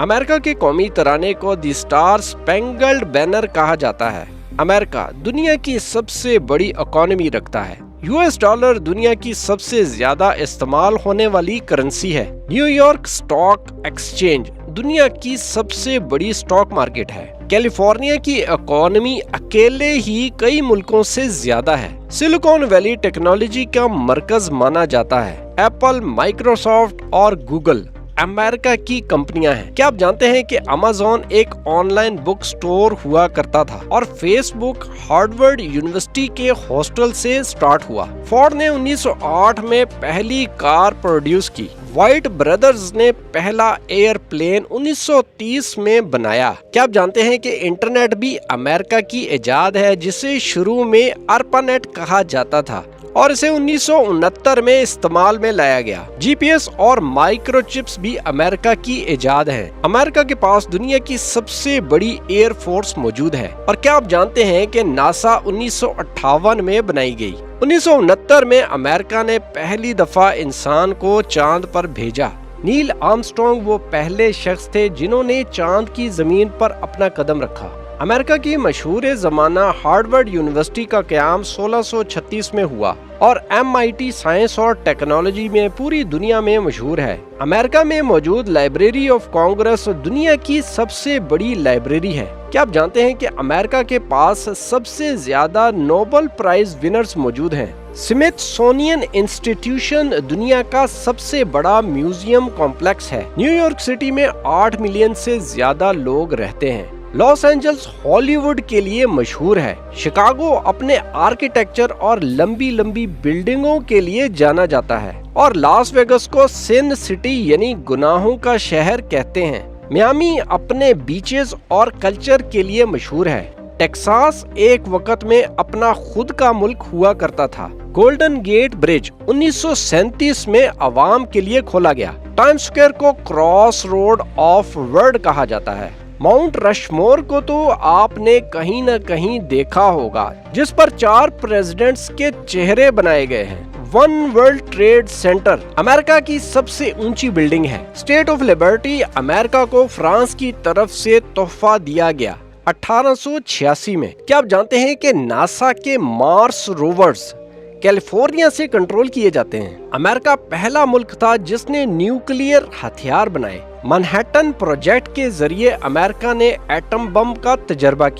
امریکہ کے قومی ترانے کو دی اسٹار اسپینگلڈ بینر کہا جاتا ہے۔ امریکہ دنیا کی سب سے بڑی اکانومی رکھتا ہے۔ US ڈالر دنیا کی سب سے زیادہ استعمال ہونے والی کرنسی ہے۔ نیو یارک اسٹاک ایکسچینج دنیا کی سب سے بڑی اسٹاک مارکیٹ ہے۔ کیلیفورنیا کی اکانومی اکیلے ہی کئی ملکوں سے زیادہ ہے۔ سلیکون ویلی ٹیکنالوجی کا مرکز مانا جاتا ہے۔ ایپل، مائکروسافٹ اور گوگل امریکہ کی کمپنیاں ہیں۔ کیا آپ جانتے ہیں کہ امازون ایک آن لائن بک سٹور ہوا کرتا تھا اور فیس بک ہارورڈ یونیورسٹی کے ہاسٹل سے سٹارٹ ہوا۔ فورڈ نے 1908 میں پہلی کار پروڈیوس کی۔ وائٹ برادرز نے پہلا ایئر پلین 1930 میں بنایا۔ کیا آپ جانتے ہیں کہ انٹرنیٹ بھی امریکہ کی ایجاد ہے، جسے شروع میں ARPANET کہا جاتا تھا اور اسے 1969 میں استعمال میں لایا گیا۔ GPS اور مائکرو چپس بھی امریکہ کی ایجاد ہیں۔ امریکہ کے پاس دنیا کی سب سے بڑی ایئر فورس موجود ہے۔ اور کیا آپ جانتے ہیں کہ ناسا 1958 میں بنائی گئی۔ 1969 میں امریکہ نے پہلی دفعہ انسان کو چاند پر بھیجا۔ نیل آرمسٹرانگ وہ پہلے شخص تھے جنہوں نے چاند کی زمین پر اپنا قدم رکھا۔ امریکہ کی مشہور زمانہ ہارورڈ یونیورسٹی کا قیام 1636 میں ہوا اور MIT سائنس اور ٹیکنالوجی میں پوری دنیا میں مشہور ہے۔ امریکہ میں موجود لائبریری آف کانگریس دنیا کی سب سے بڑی لائبریری ہے۔ کیا آپ جانتے ہیں کہ امریکہ کے پاس سب سے زیادہ نوبل پرائز ونرز موجود ہیں؟ سمتھسونین انسٹیٹیوشن دنیا کا سب سے بڑا میوزیم کمپلیکس ہے۔ نیو یارک سٹی میں 8 ملین سے زیادہ لوگ رہتے ہیں۔ لاس اینجلس ہالی ووڈ کے لیے مشہور ہے۔ شکاگو اپنے آرکیٹیکچر اور لمبی لمبی بلڈنگوں کے لیے جانا جاتا ہے، اور لاس ویگس کو سن سٹی یعنی گناہوں کا شہر کہتے ہیں۔ میامی اپنے بیچز اور کلچر کے لیے مشہور ہے۔ ٹیکساس ایک وقت میں اپنا خود کا ملک ہوا کرتا تھا۔ گولڈن گیٹ برج 1937 میں عوام کے لیے کھولا گیا۔ ٹائم سکوئر کو کراس روڈ آف ورلڈ کہا جاتا ہے۔ ماؤنٹ رشمور کو تو آپ نے کہیں نہ کہیں دیکھا ہوگا، جس پر 4 پریزیڈنٹس کے چہرے بنائے گئے ہیں۔ ون ورلڈ ٹریڈ سینٹر امریکہ کی سب سے اونچی بلڈنگ ہے۔ اسٹیٹ آف لبرٹی امریکہ کو فرانس کی طرف سے تحفہ دیا گیا 1886 میں۔ کیا آپ جانتے ہیں کہ ناسا کے مارس روورز کیلیفورنیا سے کنٹرول کیے جاتے ہیں؟ امریکہ پہلا ملک تھا جس نے نیوکلیئر ہتھیار بنائے۔ منہٹن پروجیکٹ کے ذریعے امریکہ نے ایٹم بم کا تجربہ کیا۔